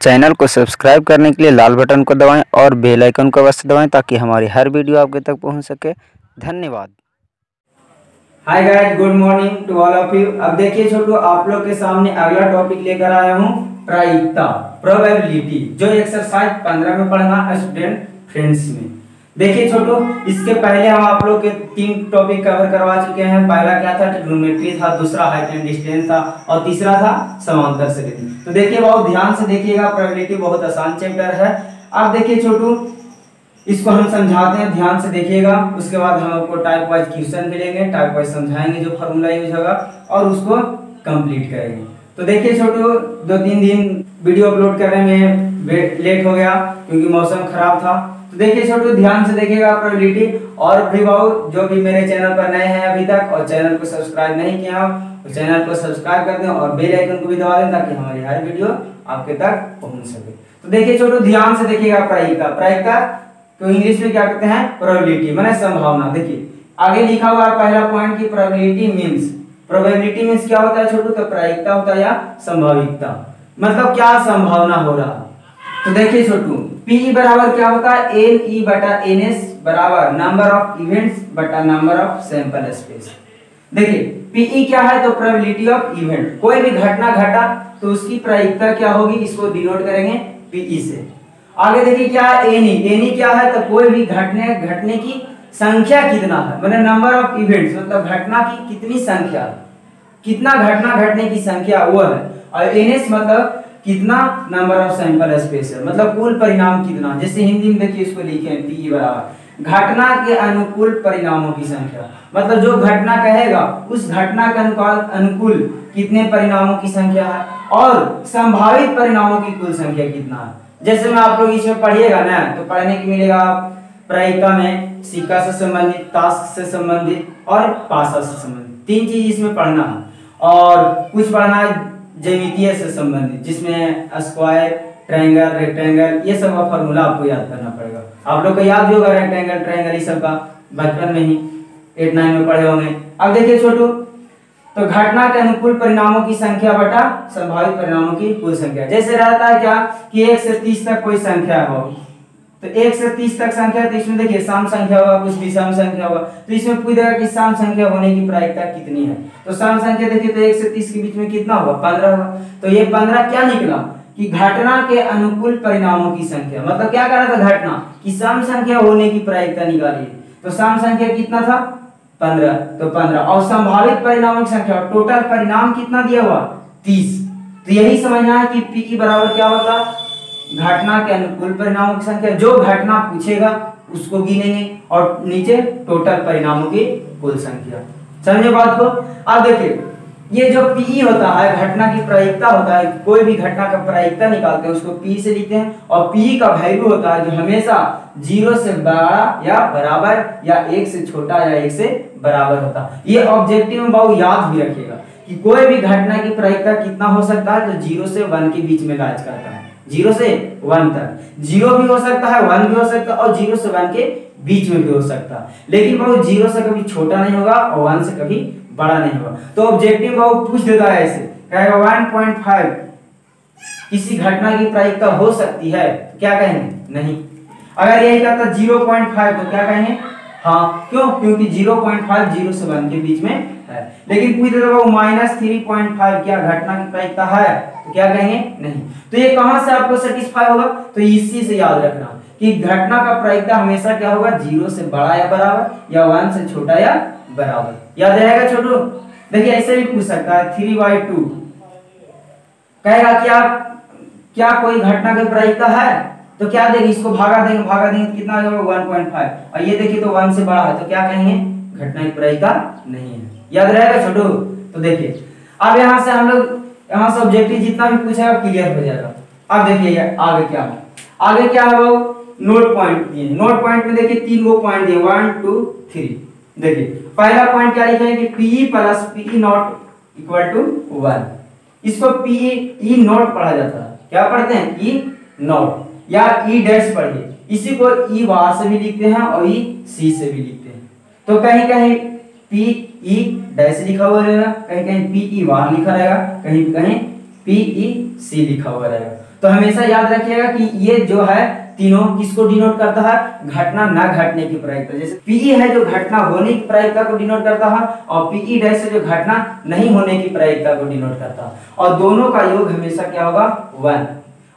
Channel को subscribe करने के लिए लाल बटन को दबाएं और बेल आइकन को अवश्य दबाएं ताकि हमारी हर वीडियो आपके तक पहुंच सके। धन्यवाद। Hi guys, good morning to all of you. अब देखिए छोटू, आप लोग के सामने अगला टॉपिक लेकर आया हूं, प्रायिकता, प्रोबेबिलिटी, जो एक्सरसाइज 15 में पढ़ना स्टूडेंट फ्रेंड्स में। देखिए छोटू, इसके पहले हम आप लोग के 3 टॉपिक कवर करवा चुके हैं। पहला क्या था? ट्रिग्नोमेट्री था, दूसरा हाइट एंड डिस्टेंस था और तीसरा था समांतर संगति। तो देखिए बहुत ध्यान से देखिएगा, प्रोबेबिलिटी बहुत आसान चैप्टर है। अब देखिए छोटू, इसको हम समझाते हैं, ध्यान से देखिएगा। उसके बाद हम आपको टाइप वाइज क्वेश्चन मिलेंगे, टाइप वाइज समझाएंगे जो फार्मूला यूज होगा और उसको कंप्लीट करेंगे। तो देखिए छोटू, 2-3 दिन वीडियो अपलोड करने में लेट हो गया क्योंकि मौसम खराब था। तो देखिए छोटू, ध्यान से देखिएगा प्रोबेबिलिटी। और भी बहुत जो भी मेरे चैनल पर नए हैं अभी तक और चैनल को सब्सक्राइब नहीं किया हो तो चैनल को सब्सक्राइब कर दें और बेल आइकन को भी दबा दें ताकि हमारी हर वीडियो आपके तक पहुंच सके। तो देखिए छोटू, ध्यान से देखिएगा। प्रायिकता तो इंग्लिश में क्या कहते हैं? प्रोबेबिलिटी माने संभावना। देखिए आगे लिखा हुआ है पहला पॉइंट की प्रोबेबिलिटी मींस। प्रोबेबिलिटी मींस क्या होता है छोटू? तो प्रायिकता होता है या संभाविकता, मतलब क्या संभावना हो रहा। तो देखिए छोटू, P बराबर क्या होता है? NE बटा NS बराबर नंबर ऑफ इवेंट्स बटा नंबर ऑफ सैंपल स्पेस। देखिए PE क्या है? तो प्रोबेबिलिटी ऑफ इवेंट, कोई भी घटना घटा तो उसकी प्रायिकता क्या होगी, इसको डिनोट करेंगे PE से। आगे देखिए क्या है? NE क्या है? तो कोई भी घटने की संख्या कितना है, मतलब नंबर ऑफ इवेंट्स, मतलब घटना की कितनी संख्या, कितना घटना घटने की संख्या वो है। और NS मतलब कितना नंबर ऑफ सैंपल स्पेस है, मतलब कुल परिणाम कितना। जैसे हिंदी में देखिए इसको लिखे हैं PE बराबर घटना के अनुकूल परिणामों की संख्या, मतलब जो घटना कहेगा उस घटना के अनुकूल कितने परिणामों की संख्या है और संभावित परिणामों की कुल संख्या कितना है। जैसे में आप लोग इसमें पढ़िएगा ना तो पढ़ने की मिलेगा प्रायिकता में सिक्का से संबंधित, टास्क से संबंधित और पासा से संबंधित 3 चीज इसमें पढ़ना है। और कुछ पढ़ना है ज्यामितीय से संबंधित, जिसमें स्क्वायर, ट्रायंगल, रेक्टेंगल, ये सब का फॉर्मूला आपको याद करना पड़ेगा। आप लोग को याद भी होगा रेक्टेंगल, ट्रायंगल, ये सब का बचपन में ही 8-9 में पढ़े होंगे। अब देखिए छोटू, तो घटना के अनुकूल परिणामों की संख्या बटा संभावित परिणामों की कुल संख्या। जैसे रहता है क्या कि 1 से 30 तक कोई संख्या हो, तो 1 से 30 तक संख्या, तो इसमें देखिए सम संख्या होगा, कुछ विषम संख्या होगा, तो इसमें पूछेगा कि सम संख्या होने की प्रायिकता कितनी है। तो सम संख्या देखिए तो 1 से 30 के बीच में कितना होगा? 15 होगा। तो ये 15 क्या निकला कि घटना के अनुकूल परिणामों की संख्या, मतलब क्या कर रहा था घटना कि सम संख्या होने की प्रायिकता निकाली। तो सम संख्या कितना था? 15। तो 15 और संभावित परिणामों की संख्या, टोटल परिणाम कितना दिया हुआ? 30। तो यही समझना है कि PE बराबर क्या होता? घटना के अनुकूल परिणामों की संख्या, जो घटना पूछेगा उसको गिनेंगे और नीचे टोटल परिणामों की कुल संख्या। समझे बात को? अब देखिए ये जो PE होता है घटना की प्रायिकता होता है, कोई भी घटना का प्रायिकता निकालते हैं उसको PE से लिखते हैं और PE का वैल्यू होता है जो हमेशा 0 से बड़ा या बराबर या 1 से छोटा या 1 से बराबर होता है। ये ऑब्जेक्टिव में बहुत याद भी रखिएगा कि कोई भी घटना की प्रायिकता कितना हो सकता है, तो 0 से 1 के बीच में लाइज करता है। 0 से 1 तक 0 भी हो सकता है, 1 भी हो सकता है और 0 से 1 के बीच में भी हो सकता है, लेकिन वो 0 से कभी छोटा नहीं होगा और 1 से कभी बड़ा नहीं होगा। तो ऑब्जेक्टिव वो पूछ देता है ऐसे, कहेगा 1.5 किसी घटना की प्रायिकता हो सकती है, तो क्या कहेंगे? नहीं। अगर यही कहता 0.5 तो क्या कहेंगे? हाँ। क्यों? क्योंकि 0.5 0 से 1 के बीच में है। लेकिन पूछ देता है -3.5 क्या घटना की प्रायिकता है, तो क्या कहेंगे? नहीं। तो ये कहां से आपको सेटिस्फाई होगा? तो इसी से याद रखना कि घटना का प्रायिकता हमेशा क्या होगा? 0 से बड़ा या बराबर या 1 से छोटा या बराबर। याद रहेगा छोटू? देखिए ऐसे भी पूछ सकता है 3/2 कहेगा क्या कोई घटना की प्रायिकता है, तो क्या देंगे? इसको भागा देंगे तो कितना आ जाएगा? 1.5। और ये देखिए तो 1 से बड़ा है, तो क्या कहेंगे? घटना की प्रायिकता नहीं है। याद रहेगा छोटू? तो देखिए अब यहाँ से हम लोग यहाँ से ऑब्जेक्टिव जितना भी पूछेगा क्लियर हो जाएगा। अब देखिए आगे क्या है, आगे क्या है वो नोट पॉइंट दिए। नोट पॉइंट में देखिए 3 गो पॉइंट दिए, 1 2 3। देखिए पहला पॉइंट क्या लिखे हैं कि PE plus PE not equal to 1। इसको PE नॉट पढ़ा जाता है। क्या पढ़ते हैं? E नॉट या E डैश पढ़िए। इसी को E बार से भी लिखते हैं और E C से भी लिखते हैं। तो कहीं कहीं PE डैश लिखा हुआ रहेगा, कहीं कहीं PE बार लिखा रहेगा, कहीं कहीं PE C लिखा हुआ रहेगा। तो हमेशा याद रखिएगा कि ये जो है तीनों किसको डिनोट करता है, घटना ना घटने की प्रायिकता। जैसे पीई है जो घटना होने की प्रायिकता को डिनोट करता है और पीई डैश जो घटना नहीं होने की प्रायिकता को डिनोट करता है, और दोनों का योग हमेशा क्या होगा 1।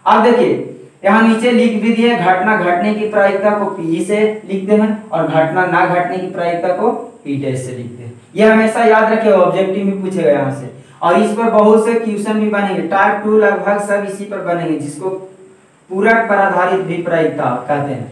अब देखिए यहाँ नीचे लिख भी दिए, घटना घटने की प्रायिकता को पीई से लिखते हैं और घटना ना घटने की प्रायिकता को पी डैश से लिखते हैं। ये हमेशा याद रखिए, ऑब्जेक्टिव में पूछेगा यहाँ से, और इस पर बहुत से क्वेश्चन भी बनेंगे। टाइप 2 लगभग सब इसी पर बनेंगे, जिसको पूरक पर आधारित भी प्रायिकता कहते हैं।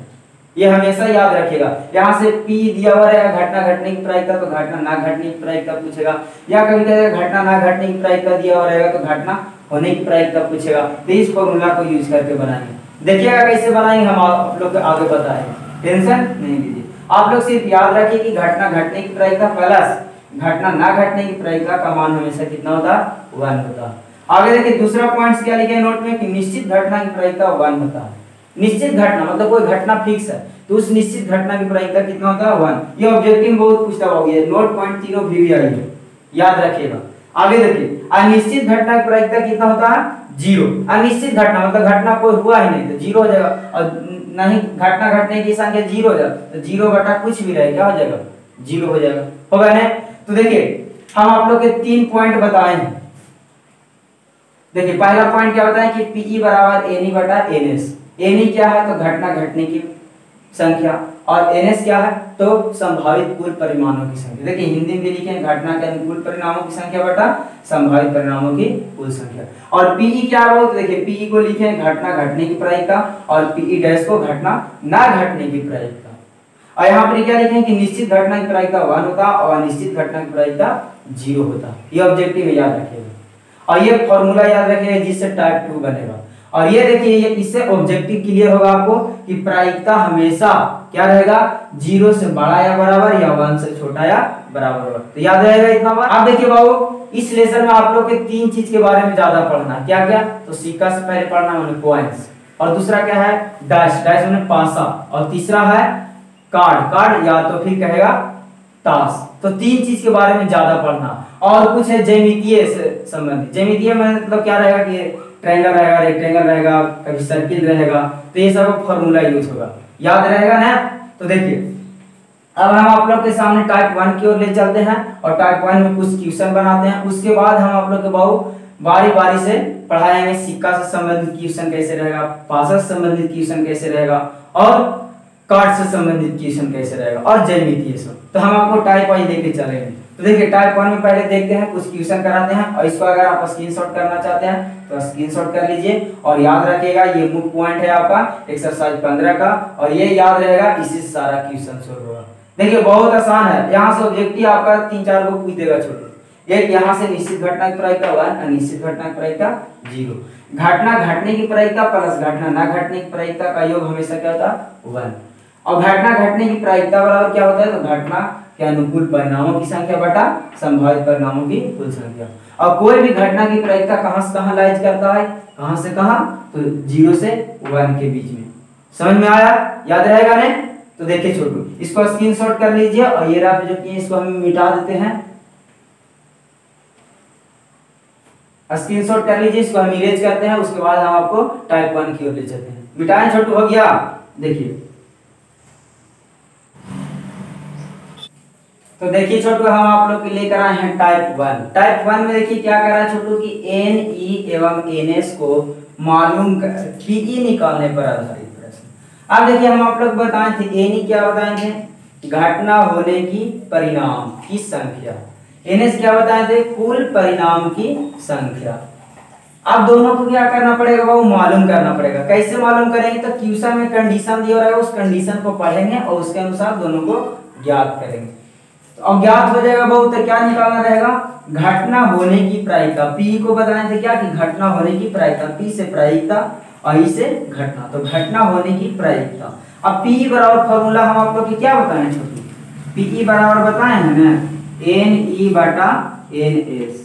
ये हमेशा याद रखिएगा। यहाँ से P दिया हुआ रहेगा घटना घटने की प्रायिकता, तो घटना ना घटने की प्रायिकता पूछेगा, या कभी कभी घटना ना घटने की प्रायिकता दिया हुआ रहेगा तो घटना होने की प्रायिकता पूछेगा। तो इस फॉर्मूला को यूज करके बनाएंगे। देखिएगा कैसे बनाएंगे, हम आप लोग को आगे बताएंगे, टेंशन नहीं लीजिए। आप लोग सिर्फ याद रखिए कि घटना घटने की प्रायिकता प्लस घटना ना घटने की प्रायिकता का मान हमेशा कितना होता है, 1 होता है। आगे देखिए दूसरा पॉइंट क्या लिखे नोट में कि निश्चित घटना की प्रायिकता 1 होता है। निश्चित घटना मतलब कोई घटना फिक्स है तो उस निश्चित घटना की प्रायिकता कितना होता है, 1। ये ऑब्जेक्टिव बहुत पूछता होगा, ये नोट पॉइंट तीनों भी आई है, याद रखिएगा। आगे देखिए अनिश्चित घटना की प्रायिकता कितना होता है, 0। अनिश्चित घटना मतलब घटना कोई हुआ ही नहीं तो 0 हो जाएगा, और नहीं घटना घटने की संख्या 0 हो जाएगा तो 0 बटा कुछ भी रहे क्या हो जाएगा, 0 हो जाएगा। होगा ना। तो देखिए हम आप लोग के 3 पॉइंट बताए हैं। देखिए पहला पॉइंट क्या होता है कि Pe बराबर Ni बटा Ns। Ni क्या है तो घटना घटने की संख्या, और Ns क्या है तो संभावित कुल परिमाणों की संख्या। देखिए हिंदी में लिखे घटना के अनुकूल परिणामों की संख्या बटा संभावित परिणामों की कुल संख्या। और Pe क्या है तो देखिए Pe को लिखे घटना घटने की प्रायिकता और Pe डैश को घटना ना घटने की प्रायिकता। और यहाँ पर क्या लिखे कि निश्चित घटना की प्रायिकता 1 होता और अनिश्चित घटना की प्रायिकता 0 होता। ये ऑब्जेक्टिव में याद रखिएगा, और ये फॉर्मूला याद रखिएगा जिससे टाइप 2 बनेगा। और ये देखिए ये इससे ऑब्जेक्टिव क्लियर होगा आपको कि प्रायिकता हमेशा क्या रहेगा, 0 से बड़ा या बराबर या 1 से छोटा या बराबर होगा। तो याद रहेगा इतना बात। अब देखिए बाबू इस लेसन में आप लोग के 3 चीज के बारे में ज्यादा पढ़ना है। क्या क्या तो सिक्का से पहले पढ़ना मैंने पॉइंट्स, और दूसरा क्या है डैश, डैश मैंने पासा, और तीसरा है कार्ड, कार्ड या तो फिर कहेगा ताश। तो 3 चीज के बारे में ज्यादा पढ़ना। और कुछ है ज्यामितीय से संबंधित। ज्यामितीय मतलब क्या रहेगा कि ट्रायंगल रहेगा, रेक्टेंगल रहेगा, कभी सर्किल रहेगा, तो ये सब फॉर्मूला यूज होगा, याद रहेगा ना। तो देखिए अब हम आप लोग के सामने टाइप 1 की ओर ले चलते हैं और टाइप 1 में कुछ क्वेश्चन बनाते हैं। उसके बाद हम आप लोग के बाबू बारी बारी से पढ़ाएंगे सिक्का से संबंधित क्वेश्चन कैसे रहेगा, पासा से संबंधित क्वेश्चन कैसे रहेगा, और कार्ड से संबंधित क्वेश्चन कैसे रहेगा, और ज्यामितीय सब। तो हम आपको टाइप वाइज लेके चलेंगे। तो देखिए टाइप 1 में पहले देखते हैं, कुछ क्वेश्चन कराते हैं, और इसको अगर आप स्क्रीनशॉट करना चाहते हैं तो स्क्रीनशॉट कर लीजिए। और याद रखिएगा ये मुख्य पॉइंट है आपका एक्सरसाइज 15 का, और ये याद रहेगा, इसी से सारा क्वेश्चन सोल्व होगा। देखिए बहुत आसान है, यहाँ से ऑब्जेक्टिव आपका 3-4 को पूछ देगा छोटे। एक यहाँ से निश्चित घटना की प्रायिकता 1, अनिश्चित घटना की प्रायिकता 0। घटना घटने की प्रायिकता प्लस घटना ना घटने की प्रायिकता का योग हमेशा क्या होता है 1। और घटना घटने की प्रायिकता बराबर क्या होता है तो घटना के अनुकूल परिणामों की संख्या बटा संभावित परिणामों की कुल संख्या। और कोई भी घटना की प्रायिकता कहां से कहां लाइज करता है, कहां से कहां तो 0 से 1 के बीच में। समझ में आया, याद रहेगा ने। तो देखिए छोटू इसको स्क्रीनशॉट कर लीजिए, और ये रफ जो किए इसको हम मिटा देते हैं, स्क्रीनशॉट कर लीजिए, इसको हम इरेज करते हैं। उसके बाद हम आपको टाइप 1 की ओर ले चलते हैं। मिटाएं छोटू, हो गया। देखिए तो देखिए छोटू हम आप लोग के लेकर आए हैं टाइप 1। टाइप 1 में देखिए क्या कर रहा है छोटू कि Ne एवं Ns को मालूम कर Pe निकालने पर आधारित प्रश्न। अब देखिए हम आप लोग बताए थे Ne क्या बताए थे, घटना होने की परिणाम की संख्या, Ns क्या बताए थे, कुल परिणाम की संख्या। अब दोनों को क्या करना पड़ेगा, वो मालूम करना पड़ेगा। कैसे मालूम करेंगे तो क्वेश्चन में कंडीशन दिया रहेगा, उस कंडीशन को पढ़ेंगे और उसके अनुसार दोनों को ज्ञात करेंगे। तो अब ज्ञात हो जाएगा बहुत, तो क्या निकालना रहेगा, घटना होने की प्रायिकता। P को बताए थे क्या कि घटना होने की प्रायिकता, P से प्रायिकता और I से घटना, तो घटना होने की प्रायिकता। अब P बराबर फॉर्मूला हम आप लोग की क्या बताएं छोटू, Pe बराबर बताए हैं ना Ne बटा Ns।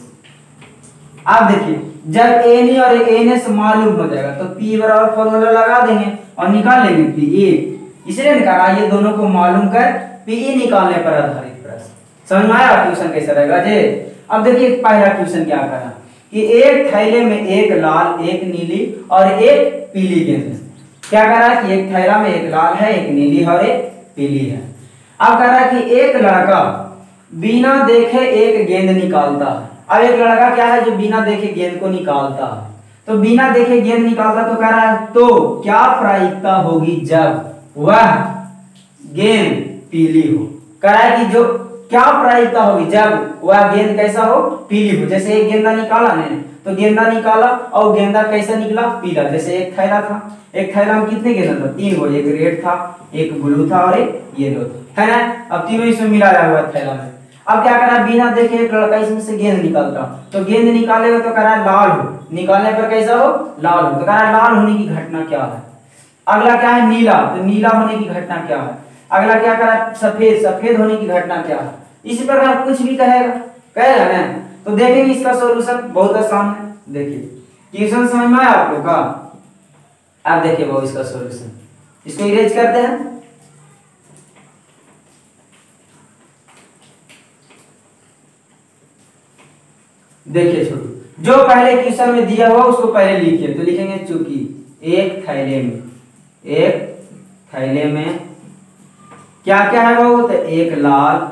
अब देखिए जब Ne और Ns मालूम हो जाएगा तो P बराबर फॉर्मूला लगा देंगे और निकाल लेंगे Pe। इसलिए निकाला ये दोनों को मालूम कर Pe निकालने पर आधारित प्रश्न। समझ में आया क्वेश्चन कैसा रहेगा जी। अब देखिए पहला क्वेश्चन क्या करा कि एक थैले में एक लाल, एक नीली और एक पीली गेंद है। क्या कह रहा है कि एक थैला में एक लाल है, एक नीली और एक पीली है। अब कह रहा है कि एक लड़का बिना देखे एक गेंद निकालता है। अब एक लड़का क्या है जो बिना देखे गेंद को निकालता है, तो बिना देखे गेंद निकालता, तो कह रहा है तो क्या प्रायिकता होगी जब वह गेंद पीली हो। कह रहा है कि जो क्या प्रायिकता होगी जब वह गेंद कैसा हो, पीली हो। जैसे एक गेंदा निकाला ने, तो गेंदा निकाला और गेंदा कैसा निकला, पीला। जैसे एक थैला था, एक थैला में कितने गेंदा था, 3 गो, एक रेड था, एक ब्लू था और एक येलो था, है ना। अब तीनों इसमें मिलाया हुआ थैला में। अब क्या करा, बिना देखे एक लड़का इसमें से गेंद निकालता, तो गेंद निकालेगा तो कह रहा है लाल हो, निकालने पर कैसा हो, लाल हो। तो कह रहा है लाल होने की घटना क्या है। अगला क्या है नीला, तो नीला होने की घटना क्या है। अगला क्या करा, सफेद, सफेद होने की घटना क्या है। इसी प्रकार कुछ भी कहेगा ना। तो देखेंगे इसका सॉल्यूशन बहुत आसान है। देखिए क्वेश्चन समझ में आया आप लोग का। आप देखिए वो इसका सॉल्यूशन, इसको इरेज करते हैं। देखिए छोटू, जो पहले क्वेश्चन में दिया हुआ उसको पहले लिखिए। तो लिखेंगे चूंकि एक थैले में क्या क्या है वो, तो एक लाल,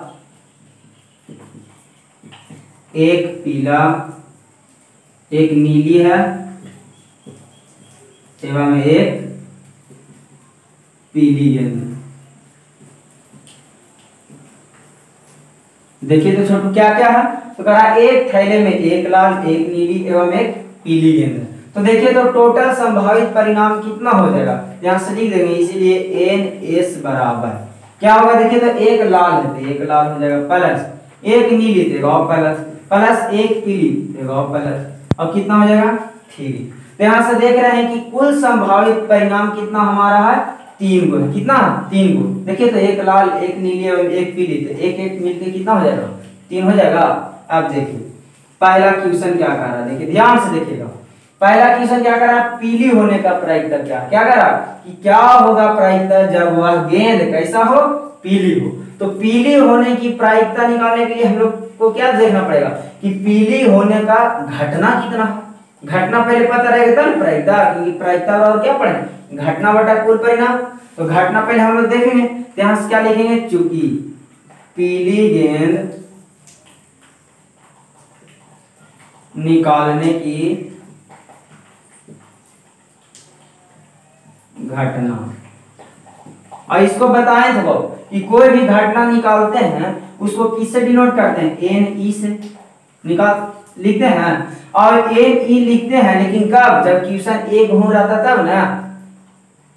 एक पीला, एक नीली है एवं एक पीली गेंद। देखिए तो छोटू क्या क्या है, तो कह रहा एक थैले में एक लाल, एक नीली एवं एक पीली गेंद है। तो देखिए तो टोटल संभावित परिणाम कितना हो जाएगा, यहां से लिख देंगे। इसीलिए NS बराबर क्या होगा, देखिए तो एक लाल है तो एक लाल हो जाएगा, प्लस एक नीली देगा प्लस एक पीली देगा प्लस, और कितना हो जाएगा 3। तो यहां से देख रहे हैं कि कुल संभावित परिणाम कितना हमारा है, 3 गो। कितना, 3 गो। देखिए तो एक लाल, एक नीली और एक पीली, तो एक एक मिलकर कितना हो जाएगा, 3 हो जाएगा। अब देखिए पहला क्वेश्चन क्या कर रहा है, देखिए ध्यान से देखिएगा। पहला क्वेश्चन क्या कर रहा है, पीली होने का प्रायिकता क्या कर रहा कि क्या होगा प्रायिकता जब वह गेंद कैसा हो, पीली हो। तो पीली होने की प्रायिकता निकालने के लिए हम लोग को क्या देखना पड़ेगा कि पीली होने का घटना कितना। घटना पहले पता रहेगा तब प्रायिकता, क्योंकि प्रायिकता और क्या पढ़े, घटना बटा कुल परिणाम। तो घटना पहले हम लोग देखेंगे, तो यहां से क्या लिखेंगे, चूंकि पीली गेंद निकालने की घटना। और इसको बताएं थे वो कि कोई भी घटना निकालते हैं उसको किससे डिनोट करते हैं, NE से लिखते हैं। और NE लिखते हैं लेकिन कब, जब क्वेश्चन एक हो रहता तब ना।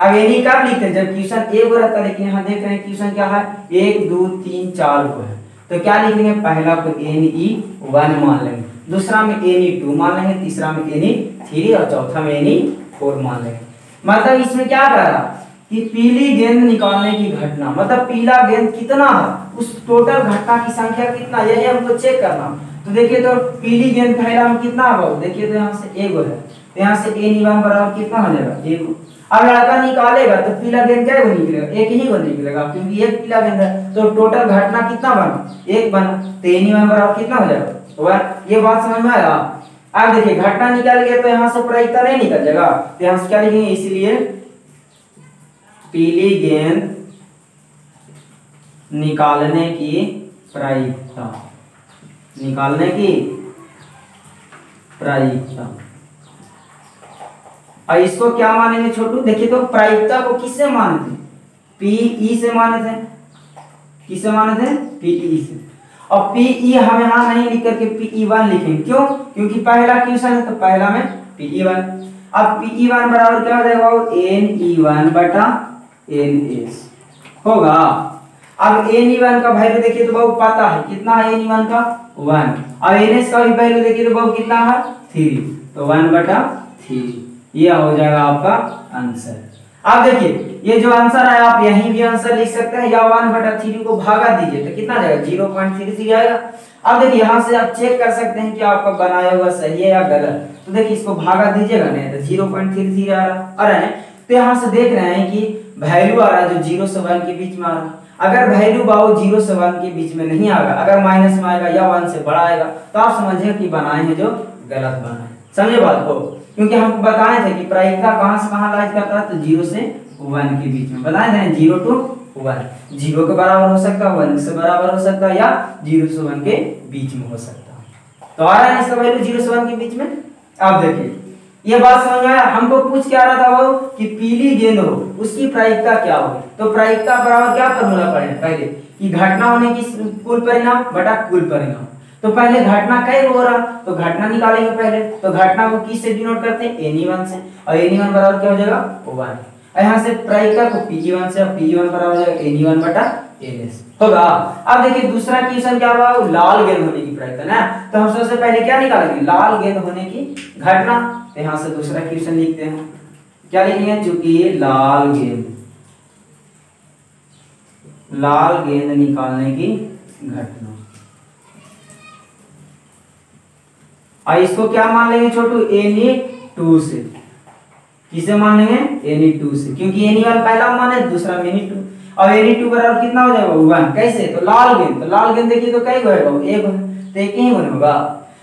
अब NE कब लिखते हैं, जब क्वेश्चन एक हो रहता। लेकिन यहाँ देख रहे हैं क्वेश्चन क्या है, 1 2 3 4 को है। तो क्या लिखेंगे, पहला को NE1 मान लेंगे, दूसरा में NE2 मान लेंगे, तीसरा में NE3 और चौथा में NE4 मान लेंगे। मतलब इसमें क्या कर रहा कि पीली गेंद निकालने की घटना, मतलब पीला गेंद कितना है, उस टोटल घटना की संख्या कितना, यही हमको चेक करना। तो देखिए तो पीली गेंद थैला में कितना होगा, देखिए तो यहाँ से 1 है, तो यहाँ से NE1 बराबर कितना हो जाएगा, 1। अब लड़का निकालेगा तो पीला गेंद क्या निकलेगा, एक ही को निकलेगा, क्योंकि एक पीला गेंद है। तो टोटल घटना कितना बना, 1 बना। तो NE1 बराबर कितना हो जाएगा, 1। ये बात समझ में आया। अब देखिए घटना निकल गया तो यहाँ से प्रायिकता नहीं निकल जाएगा, तो यहाँ से क्या लिखेंगे, इसीलिए पीली गेंद निकालने की प्रायिकता, निकालने की प्रायिकता। और इसको क्या मानेंगे छोटू, देखिए तो प्रायिकता को किससे माने थे, PE से माने थे। किससे माने थे, PE से। और PE हम यहाँ नहीं लिख करके PE1 लिखेंगे, क्यों, क्योंकि पहला क्वेश्चन है तो पहला में PE1। अब PE1 बराबर क्या हो जाएगा, NE1 बटा NS होगा। अब NE1 का वैल्यू देखिए तो बहुत पता है, कितना है NE1 का, 1। और NS का भी वैल्यू देखिए तो बहुत कितना है, 3। तो 1 बटा 3 यह हो जाएगा आपका आंसर। अब देखिए ये जो आंसर है आप यहीं भी आंसर लिख सकते हैं, या 1 बटा 3 को भागा दीजिए तो कितना जाएगा, 0.33 आएगा। अब देखिए यहाँ से आप चेक कर सकते हैं कि आपका बनाया हुआ सही है या गलत। तो देखिए इसको भागा दीजिएगा नहीं तो 0.33 आ रहा है। तो यहाँ से देख रहे हैं कि वैल्यू आ रहा है जो 0 से 1 के बीच में आ रहा है। अगर वैल्यू बाबू 0 से 1 के बीच में नहीं आएगा, अगर माइनस में आएगा या 1 से बड़ा आएगा, तो आप समझिए कि बनाए हैं जो गलत बना है। समझे बात को? क्योंकि हम बताए थे कि प्रायिकता कहां से कहां लाइज करता है, तो 0 से 1 के बीच में बताए थे, 0 to 1, 0 के बराबर हो सकता है, 1 से बराबर हो सकता है, या 0 से 1 के बीच में हो सकता है। तो आ रहा है इसका वैल्यू 0 से 1 के बीच में। अब देखिए ये बात समझ में आया। हमको पूछ क्या रहा था वो कि पीली गेंद हो उसकी प्रायिकता क्या होगी। तो प्रायिकता बराबर क्या फॉर्मूला पढ़े पहले कि घटना होने की कुल परिणाम बटा कुल परिणाम। तो पहले घटना कई हो रहा, तो घटना निकालेंगे पहले। तो घटना को किस से डिनोट करते हैं, Ni1 से, और Ni1 बराबर क्या हो जाएगा 1। यहाँ से प्रायिकता को Pg1 से, और Pg1 बराबर हो जाएगा Ni1 बटा Ns होगा। अब देखिए दूसरा क्वेश्चन क्या हुआ, लाल गेंद होने की प्रायिकता ना। तो हम सबसे पहले क्या निकालेंगे, लाल गेंद होने की घटना। तो यहाँ से दूसरा क्वेश्चन लिखते हैं, क्या लिखेंगे, चूंकि लाल गेंद निकालने की घटना। और इसको क्या मान लेंगे छोटू, Ni2 से। किसे मान लेंगे, Ni2 से, क्योंकि Ni1 पहला मान है, दूसरा Ni2। अब Ni2 बराबर कितना हो जाएगा 1। कैसे, तो लाल गेंद देखिए तो कई होगा, एक तो एक ही होगा।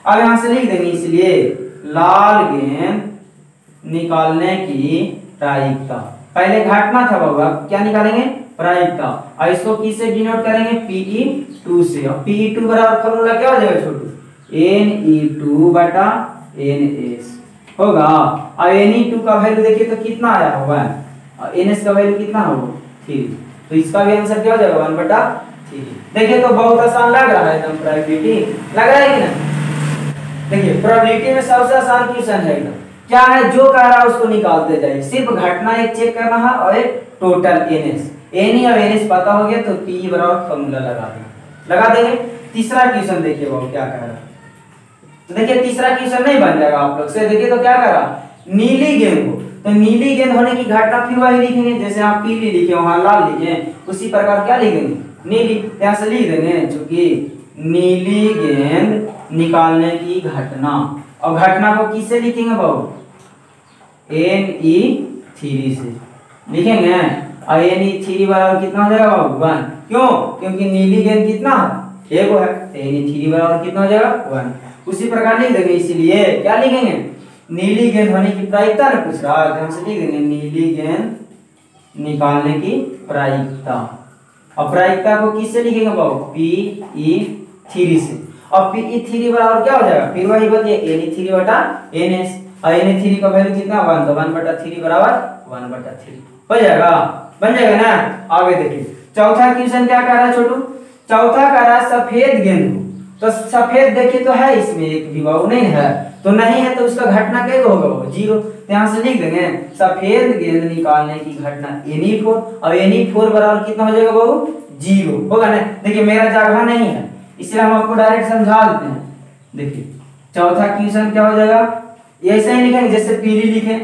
अब यहां से लिख देंगे, इसलिए लाल गेंद निकालने की प्रायिकता, पहले घटना था बाबा, क्या निकालेंगे, प्रायिकता। और इसको किससे डिनोट करेंगे, Pe2 से। और Pe2 बराबर फॉर्मूला क्या हो जाएगा छोटू, Ne2 बटा Ns होगा। और Ne2 का वैल्यू देखिए तो कितना आया होगा, और Ns का वैल्यू कितना होगा 3। तो इसका भी आंसर क्या हो जाएगा 1 बटा 3। देखिए तो बहुत आसान लग रहा है एकदम, प्रोबेबिलिटी लग रहा है कि नहीं। देखिए प्रोबेबिलिटी में सबसे आसान क्वेश्चन है एकदम, क्या है जो कह रहा है उसको निकालते जाइए, सिर्फ घटना एक चेक करना है और एक टोटल Ns। Ni और Ns पता हो गया तो P बराबर फॉर्मूला लगा देंगे। तीसरा क्वेश्चन देखिए वो क्या कह रहा है। तो देखिए तीसरा क्वेश्चन नहीं बन जाएगा आप लोग से। देखिए तो क्या कह रहा, नीली गेंद हो, तो नीली गेंद होने की घटना फिर वही लिखेंगे, जैसे आप पीली लिखे वहां लाल लिखे, उसी प्रकार क्या लिखेंगे, नीली। यहाँ से लिख देंगे चूंकि नीली गेंद निकालने की घटना। और घटना को किससे लिखेंगे बाबू, Ne3 से लिखेंगे। और Ne3 बराबर कितना हो जाएगा बाबू 1। क्यों, क्योंकि नीली गेंद कितना है, एक है, तो Ne3 बराबर कितना हो जाएगा 1। उसी प्रकार लिख देंगे, इसलिए क्या लिखेंगे, नीली गेंद होने की प्रायिकता ने पूछ रहा है, हम से लिख देंगे नीली गेंद निकालने की प्रायिकता। और प्रायिकता को किससे लिखेंगे बाबू, Pe3 से। और Pe3 बराबर क्या हो जाएगा, फिर वही बताइए Ne3 बटा Ns। और Ne3 का वैल्यू कितना 1, तो 1 बटा 3 बराबर 1 बटा 3 हो जाएगा, बन जाएगा ना। आगे देखिए चौथा क्वेश्चन क्या कह रहा है छोटू, चौथा कह रहा है सफेद गेंद हो, तो सफेद देखिए तो है इसमें एक भी बाबू नहीं है, तो नहीं है तो उसका घटना क्या होगा बाबू 0। तो यहाँ से लिख देंगे सफेद गेंद निकालने की घटना Ne4। और Ne4 बराबर कितना हो जाएगा बाबू 0 होगा ना। देखिए मेरा जगह नहीं है इसलिए हम आपको डायरेक्ट समझा देते हैं। देखिए चौथा क्वेश्चन क्या हो जाएगा, ऐसे ही लिखेंगे जैसे पीली लिखे,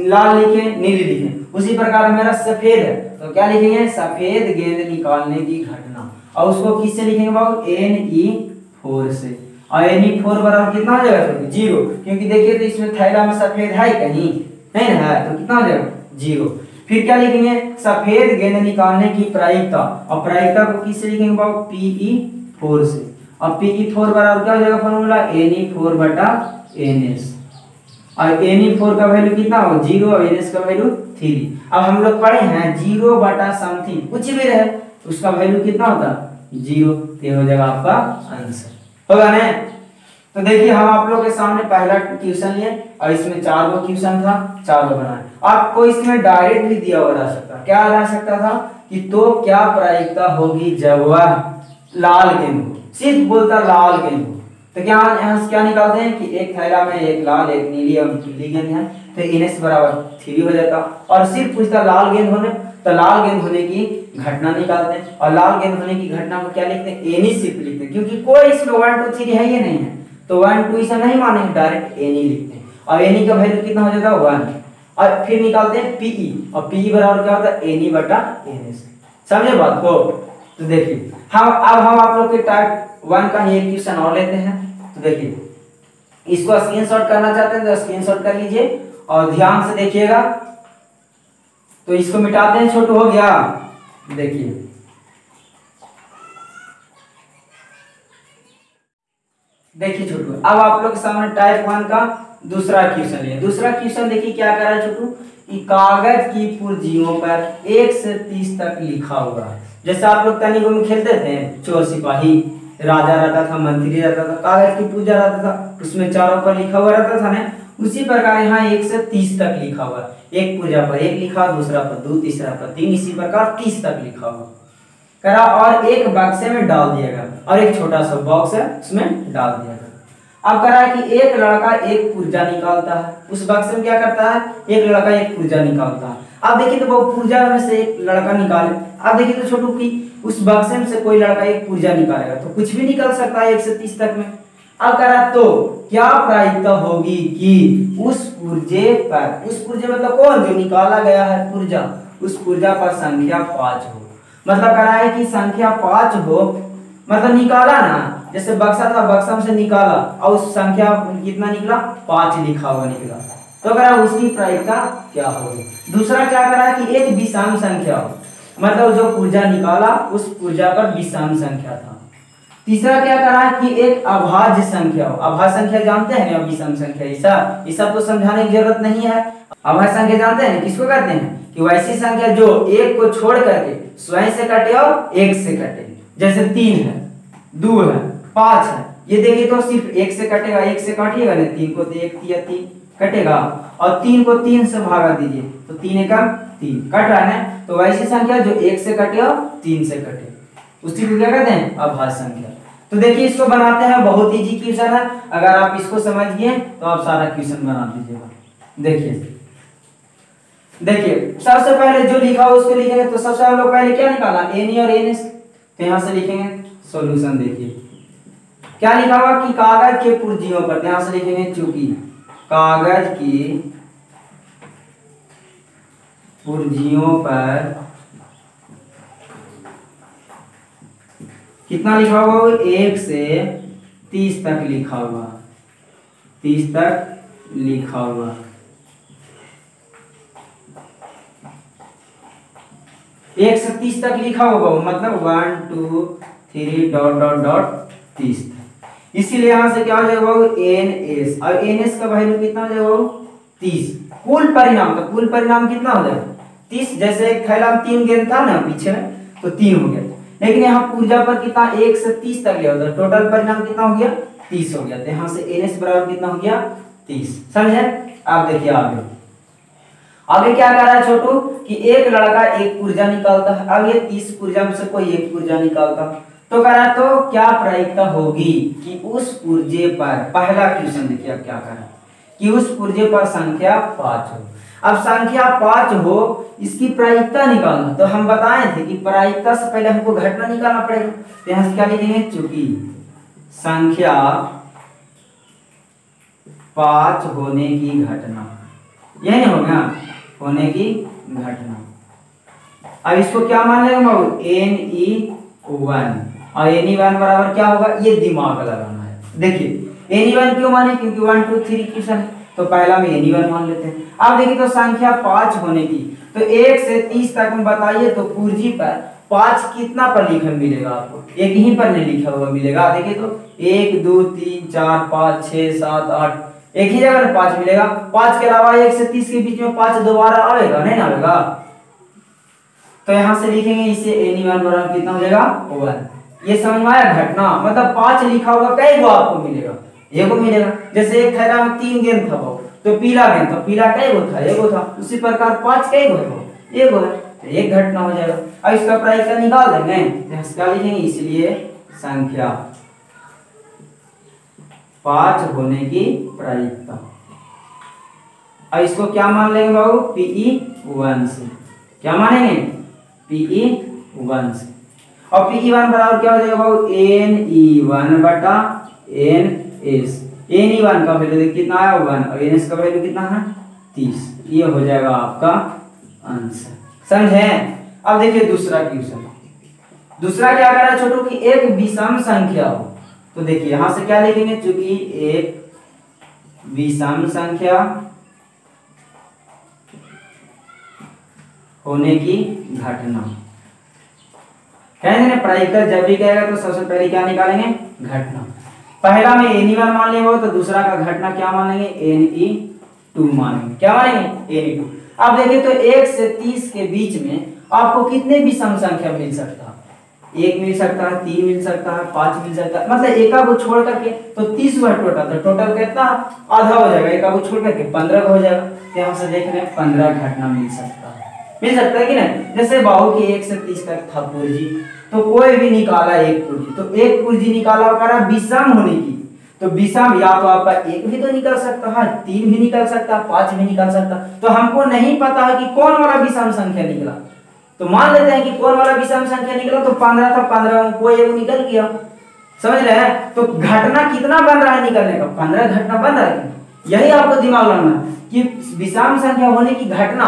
लाल लिखे, नीली लिखे, उसी प्रकार मेरा सफेद है तो क्या लिखेंगे, सफेद गेंद निकालने की घटना। और उसको किससे लिखेंगे बाबू, Ne4 से। और Ne4 बराबर कितना हो जाएगा 0, क्योंकि देखिए तो इसमें थैला में सफेद है कहीं नहीं है, तो कितना हो जाएगा 0। फिर क्या लिखेंगे, सफेद गेंद निकालने की प्रायिकता। और प्रायिकता को किससे लिखेंगे बाबू, Pe4 से। और Pe4 बराबर क्या हो जाएगा फॉर्मूला, Ne4 बटा Ns। और Ne4 का वैल्यू कितना हो 0 और Ns का वैल्यू 3। अब हम लोग पढ़े हैं 0 बटा समथिंग कुछ भी रहे उसका वैल्यू कितना होता 0, ये हो जाएगा आपका आंसर होगा ना। तो देखिए हम आप लोग के सामने पहला क्वेश्चन लिए और इसमें 4 गो क्वेश्चन था, 4 गो बनाए। आपको इसमें डायरेक्ट भी दिया हुआ रह सकता, क्या रह सकता था कि तो क्या प्रायिकता होगी जब वह लाल गेंद हो, सिर्फ बोलता लाल गेंद हो। तो क्या यहाँ से क्या निकालते हैं कि एक थैला में एक लाल एक नीली और पीली गेंद है, तो Ns बराबर 3 हो जाता। और सिर्फ पूछता लाल गेंद होने, तो लाल गेंद होने की घटना निकालते हैं। और लाल गेंद होने की घटना को क्या लिखते हैं, Ne सिर्फ लिखते हैं, क्योंकि कोई इसमें 1 2 3 है ये नहीं है, तो 1 2 इसे नहीं मानेंगे, डायरेक्ट Ne लिखते हैं। और Ne का वैल्यू कितना हो जाता है 1। और फिर निकालते हैं Pe, और Pe बराबर क्या होता है Ne बटा Ns। समझे बात को। तो देखिए हम अब हम आप लोग के टाइप 1 का एक क्वेश्चन और लेते हैं। तो देखिए इसको स्क्रीनशॉट करना चाहते हैं तो स्क्रीनशॉट कर लीजिए और ध्यान से देखिएगा। तो इसको मिटाते हैं, छोटू हो गया। देखिए छोटू, अब आप लोग के सामने टाइप 1 का दूसरा क्वेश्चन है। दूसरा क्वेश्चन देखिए क्या कह रहा है छोटू कि कागज की पुर्जियों पर 1 से 30 तक लिखा हुआ है। जैसे आप लोग तनिकों में खेलते थे, चोर सिपाही, राजा रहता था, मंत्री रहता था, कागज की पूजा रहता था, उसमें चारों पर लिखा हुआ रहता था ना, उसी प्रकार यहाँ 1 से 30 तक लिखा हुआ है। एक पूजा पर 1 लिखा, दूसरा पर 2, तीसरा पर 3, इसी प्रकार 30 तक लिखा हुआ करा और एक बक्से में डाल दिया गया और एक छोटा सा बॉक्स है उसमें डाल दिया गया। अब करा कि एक लड़का एक पुर्जा निकालता है। उस बक्से में क्या करता है, एक लड़का एक पुर्जा निकालता है। अब देखिए तो वो पुर्जा में से एक लड़का निकाले। अब देखिए तो छोटू की उस बक्से में से कोई लड़का एक पुर्जा निकालेगा तो कुछ भी निकल सकता है 1 से 30 तक में। अब करा तो क्या प्रायिकता होगी कि उस पुर्जे पर, उस पुर्जे मतलब कौन जो निकाला गया है पुर्जा, उस पुर्जा पर संख्या 5 हो। मतलब करा है कि संख्या 5 हो, मतलब निकाला ना, जैसे बक्सा था, बक्सा में से निकाला और उस संख्या कितना निकला, 5 लिखा हुआ निकला, तो करा उसकी प्रायिकता क्या होगी। दूसरा क्या करा है कि एक विषम संख्या हो, मतलब जो पुर्जा निकाला उस पुर्जा पर विषम संख्या था। तीसरा क्या करा है कि एक अभाज्य संख्या हो। अभाज्य संख्या जानते हैं ना, विषम संख्या, ये सब तो समझाने की जरूरत नहीं है। अभाज्य संख्या जानते हैं किसको कहते हैं कि वैसी संख्या जो एक को छोड़ करके स्वयं से कटे और एक से कटे। जैसे 3 है, 2 है, 5 है, ये देखिए तो सिर्फ 1 से कटेगा, 1 से काटिएगा ना, 3 को 1 या 3 कटेगा और 3 को 3 से भागा दीजिए तो 3 एकम 3 कट रहा है। तो वैसी संख्या जो 1 से कटे और 3 से कटे उसी को क्या कहते हैं, अभाज्य संख्या। तो देखिए इसको बनाते हैं, बहुत इजी क्वेश्चन है, अगर आप इसको समझ गए तो आप सारा क्वेश्चन बना दीजिएगा। देखिए सबसे पहले जो लिखा हो उसको लिखेंगे। तो सबसे हम लोग पहले क्या निकाला, एन और एन, तो यहां से लिखेंगे सॉल्यूशन। देखिए क्या लिखा हुआ कि कागज के पुर्जियों पर, यहां से लिखेंगे चूंकि कागज की पुर्जियों पर कितना लिखा हुआ, 1 से 30 तक लिखा हुआ, 30 तक लिखा हुआ। 1 से 30 तक लिखा होगा, मतलब 1 2 3 डॉट डॉट डॉट 30। इसीलिए यहां से क्या हो जाएगा एन एस, और एन एस का वैल्यू कितना हो जाएगा 30। कुल परिणाम, तो कुल परिणाम कितना हो जाएगा 30। जैसे एक थैला में 3 गेंद था ना पीछे में, तो 3 हो गया, लेकिन यहाँ पुर्जा पर कितना 1 से 30 तक गया होता, टोटल परिणाम कितना हो गया 30 हो गया। तो यहाँ से एन एस बराबर कितना हो गया 30। समझे। आप देखिए आगे क्या कर रहा है छोटू कि एक लड़का एक पुर्जा निकालता है। अब ये 30 पुर्जा में से कोई एक पुर्जा निकालता, तो कह रहा है तो क्या प्रायिकता होगी कि उस पुर्जे पर, पहला क्वेश्चन देखिए अब क्या कर रहा है कि उस पुर्जे पर संख्या 5 हो। अब संख्या 5 हो, इसकी प्रायिकता निकालना, तो हम बताए थे कि प्रायिकता से पहले हमको घटना निकालना पड़ेगा। तो यहां से क्या लिखेंगे, चूंकि संख्या 5 होने की घटना, यही नहीं होगा होने की घटना। अब इसको क्या मान लेंगे Ne1, और Ne1 बराबर क्या होगा, ये दिमाग लगाना है। देखिए Ne1 क्यों माने, क्योंकि 1 2 3 क्वेश्चन है, तो पहला में Ne1 मान लेते हैं। अब देखिए तो संख्या 5 होने की, तो 1 से 30 तक में बताइए तो पुर्जी पर 5 कितना पर लिखा मिलेगा आपको, एक ही पर नहीं लिखा हुआ मिलेगा। देखिए तो 1 2 3 4 5 6 7 8, एक ही जगह 5 मिलेगा। 5 के अलावा 1 से 30 के बीच में 5 दोबारा आएगा नहीं आएगा, तो यहां से लिखेंगे इसे Ne1 बराबर कितना हो जाएगा 1। ये समझ में आया घटना, मतलब 5 लिखा होगा कई गो आपको मिलेगा, एगो मिलेगा। जैसे एक थैला में 3 गेंद था वो, तो पीला गेंद, तो पीला कई गो था, एगो था। उसी प्रकार 5 कई गो है, एगो है, तो एक घटना हो जाएगा। अब इसका प्रायिकता निकाल देंगे, यहां से क्या लिखेंगे, इसलिए संख्या 5 होने की प्रायिकता। अब इसको क्या मान लेंगे बाबू, Pe1 से, क्या मानेंगे Pe1 से। और Pe1 बराबर क्या हो जाएगा बाबू, Ne1 बटा Ns। Ne1 का वैल्यू कितना आया 1, और Ns का वैल्यू कितना है 30। ये हो जाएगा आपका आंसर। समझे। अब देखिए दूसरा क्वेश्चन, दूसरा क्या कर रहा है छोटू कि एक विषम संख्या हो, तो देखिए यहां से क्या लिखेंगे, चूंकि एक विषम संख्या होने की घटना, कहेंगे ना प्रायिकता जब भी कहेगा तो सबसे पहले क्या निकालेंगे, घटना। पहला में Ni1 मान लेंगे तो दूसरा का घटना क्या मान लेंगे, Ne2 मानेंगे। क्या मानेंगे, Ne2। अब देखिए तो 1 से 30 के बीच में आपको कितने भी सम संख्या मिल सकता है, 1 मिल सकता है, 3 मिल सकता है, 5 मिल सकता है, मतलब एक को छोड़ करके तो 30 हुआ टोटल, तो टोटल कितना आधा हो जाएगा, एक को छोड़ करके 15 हो जाएगा। तो यहाँ से देख रहे हैं 15 घटना मिल सकता है कि नहीं। जैसे बाहु की 1 से 30 तक था पूर्जी, तो कोई भी निकाला एक पूर्जी, तो एक पूर्जी निकाला करा विषम होने की, तो विषम या तो आपका 1 भी तो निकल सकता है, 3 भी निकल सकता है, 5 भी निकल सकता है। तो हमको नहीं पता है कि कौन वाला विषम संख्या निकला, तो मान लेते हैं कि कौन वाला विषम संख्या निकला, तो 15 था, 15 में कोई एक निकल गया। समझ रहे हैं, तो घटना कितना बन रहा है निकलने का, 15 घटना बन रहा है। यही आपको दिमाग लगाना है कि विषम संख्या होने की घटना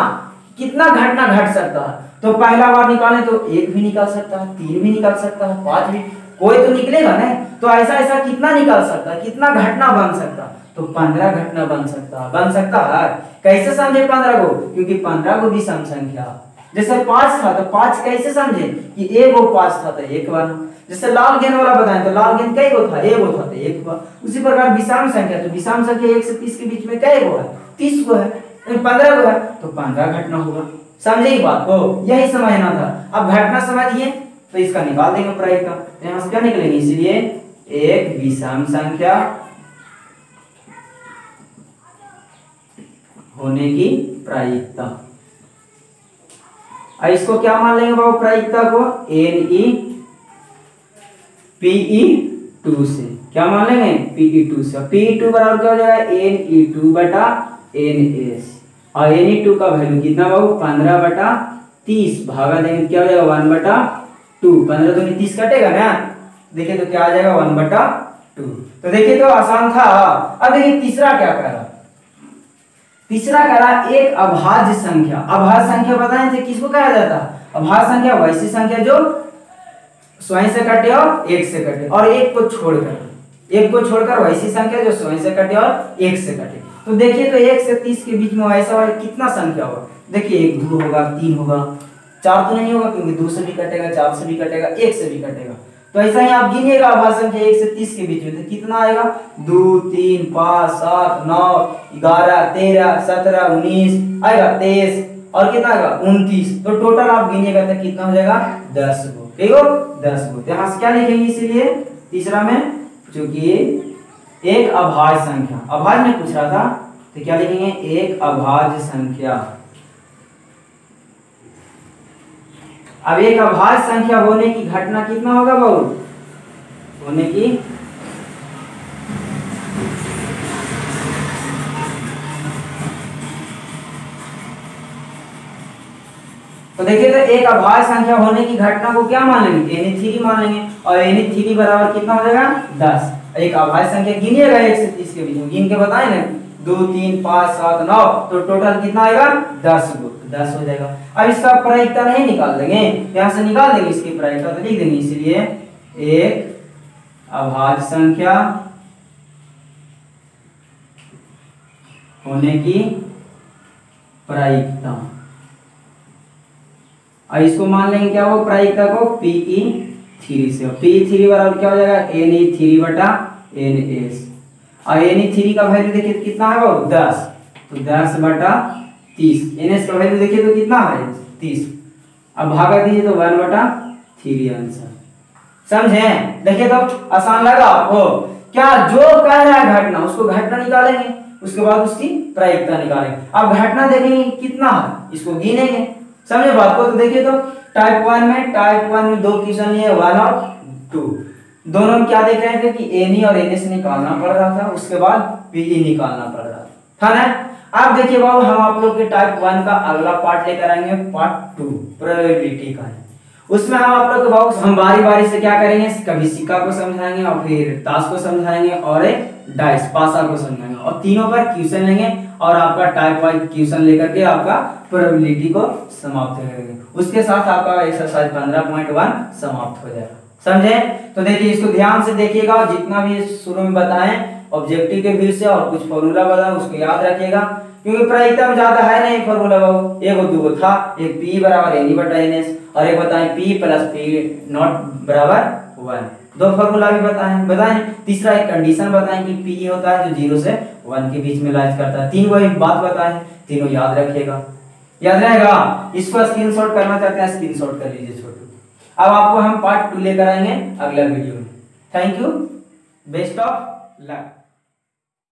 कितना घटना घट सकता है। तो पहला बार निकालें तो 1 भी निकल सकता है, 3 भी निकल सकता है, 5 भी, कोई तो निकलेगा ना। तो ऐसा ऐसा कितना निकल सकता है, कितना घटना बन सकता है, तो 15 घटना बन सकता है। कैसे समझे 15 को, क्योंकि 15 को विषम संख्या, जैसे 5 था तो 5 कैसे समझे कि 1 और 5 था तो 1 बना। जैसे लाल गेंद वाला बताएं तो लाल गेंद कई गो था, 1 गो था तो 1 हुआ। उसी प्रकार विषम संख्या, तो विषम संख्या 1 से 30 के बीच में कई गो है, 30 गो है, 15 गो है, तो 15 घटना होगा। समझे ही बात को, यही समझना था। अब घटना समझिए तो इसका निकाल देंगे प्रायिकता, तो यहाँ से क्या निकलेंगे, इसलिए एक विषम संख्या होने की प्रायिकता, इसको क्या मान लेंगे बाबू प्रायिकता को, Ne2 से, क्या मान लेंगे, Pe2 से। Pe2 बराबर क्या हो जाएगा, Ne2 बटा Ns, और Ne2 का वैल्यू कितना बाबू 15/30 भागा देंगे, क्या हो जाएगा 1/2, 15 दूनी 30 कटेगा ना, देखिए तो क्या आ जाएगा 1/2। तो देखिए तो आसान था। अब देखिए तीसरा क्या करा, तीसरा करा एक अभाज्य संख्या। अभाज्य संख्या बताएं थे किसको कहा जाता है, अभाज्य संख्या वैसी संख्या जो स्वयं से कटे और 1 से कटे, और एक को छोड़कर वैसी संख्या जो स्वयं से कटे और 1 से कटे। तो देखिए तो 1 से 30 के बीच में ऐसा वाला कितना संख्या होगा, देखिए 1 2 होगा, 3 होगा, 4 तो नहीं होगा क्योंकि 2 से भी कटेगा, 4 से भी कटेगा, 1 से भी कटेगा। तो ऐसा ही आप गिनिएगा अभाज्य संख्या 1 से 30 के बीच में, तो कितना आएगा, 2 3 5 7 9 11 13 17 19 आएगा, 23 और कितना आएगा 29। तो टोटल आप गिनिएगा तो कितना हो जाएगा 10 गो, ठीक हो 10 गो। तो यहाँ से क्या लिखेंगे, इसीलिए तीसरा में चूंकि एक अभाज्य संख्या, अभाज्य में पूछ रहा था तो क्या लिखेंगे, एक अभाज्य संख्या। अब एक अभाज्य संख्या होने की घटना कितना होगा बाबू, होने की तो देखिए तो एक अभाज्य संख्या होने की घटना को क्या मान लेंगे, Ne3 मान लेंगे, और Ne3 बराबर कितना हो जाएगा 10। एक अभाज्य संख्या गिनिएगा 1 से 30 के बीच में, गिन के बताएं ना, 2 3 5 7 9, तो टोटल कितना आएगा 10 गो, 10 हो जाएगा। अब इसका प्रायिकता नहीं निकाल देंगे, यहाँ से निकाल देंगे इसकी प्रायिकता, तो लिख देंगे इसलिए एक अभाज्य संख्या होने की प्रायिकता, और इसको मान लेंगे क्या वो प्रायिकता को Pe3 से। Pe3 बराबर क्या हो जाएगा, Ne3 बटा Ns, और Ne3 का वैल्यू देखिए तो कितना है वो 10, तो 10/30। Ns का वैल्यू देखिए तो कितना है 30, अब भागा दीजिए तो 1/3 आंसर। समझे, देखिए तो आसान लगा आपको, क्या जो कह रहा है घटना उसको घटना निकालेंगे, उसके बाद उसकी प्रायिकता निकालेंगे। अब घटना देखेंगे कितना है, इसको गिनेंगे, समझे बात को। तो देखिए तो टाइप 1 में 2 क्वेश्चन लिए 1 और 2, दोनों में क्या देख रहे थे कि Ne और Ns निकालना पड़ रहा था, उसके बाद Pe निकालना पड़ रहा था ना। अब देखिए बाबू हम आप लोग के टाइप 1 का अगला पार्ट लेकर आएंगे, पार्ट 2 प्रोबेबिलिटी का है। उसमें हम आप लोग को हम बारी बारी से क्या करेंगे, कभी सिक्का को समझाएंगे और फिर ताश को समझाएंगे और एक डाइस पासा को समझाएंगे, और तीनों पर क्वेश्चन लेंगे और आपका टाइप वाइज क्वेश्चन लेकर के आपका प्रोबेबिलिटी को समाप्त करेंगे। उसके साथ आपका एक्सरसाइज 15.1 समाप्त हो जाएगा, समझे। तो देखिए इसको ध्यान से देखिएगा, जितना भी शुरू में बताएं ऑब्जेक्टिव के व्यू से और कुछ फॉर्मूला बताएं उसको याद रखिएगा, क्योंकि प्रायिकता में ज्यादा है नहीं फॉर्मूला बाबू, एक दो था, एक P बराबर Ne बटा Ns और एक बताएं P प्लस P नॉट बराबर 1। दो फार्मूला भी बताएं। तीसरा एक कंडीशन बताएं कि पी होता है जो 0 से 1 के बीच में लाइज करता है। तीन वही बात बताएं, तीनों याद रखिएगा। याद रहेगा? इसको स्क्रीनशॉट करना चाहते हैं स्क्रीनशॉट कर लीजिए छोटू। अब आपको हम पार्ट 2 लेकर आएंगे अगला वीडियो में। Thank you, best of luck.